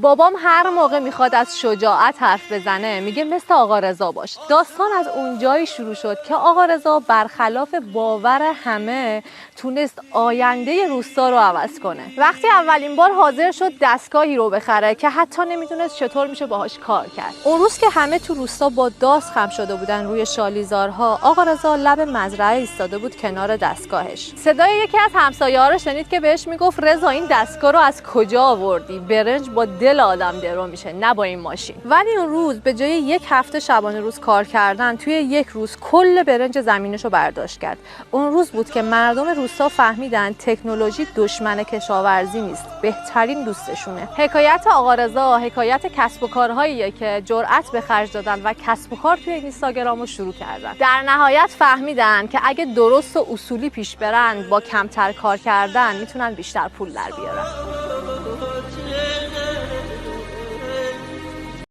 بابام هر موقع میخواد از شجاعت حرف بزنه میگه مثل آقا رضا باش. داستان از اونجایی شروع شد که آقا رضا برخلاف باور همه تونست آینده روستا رو عوض کنه. وقتی اولین بار حاضر شد دستگاهی رو بخره که حتی نمیدونست چطور میشه باهاش کار کرد. اون روز که همه تو روستا با داس خم شده بودن روی شالیزارها، آقا رضا لب مزرعه ایستاده بود کنار دستگاهش. صدای یکی از همسایه‌ها رو شنید که بهش میگفت رضا این دستگاه رو از کجا آوردی؟ برنج با دل آدم درو میشه، نه با این ماشین. ولی اون روز به جای یک هفته شبانه روز کار کردن، توی یک روز کل برنج زمینشو برداشت کرد. اون روز بود که مردم روستا فهمیدن تکنولوژی دشمن کشاورزی نیست، بهترین دوستشونه. حکایت آقا رضا حکایت کسب و کارهاییه که جرأت به خرج دادن و کسب و کار توی اینستاگرامو شروع کردن. در نهایت فهمیدن که اگه درست و اصولی پیش برن، با کمتر کار کردن میتونن بیشتر پول در بیارن.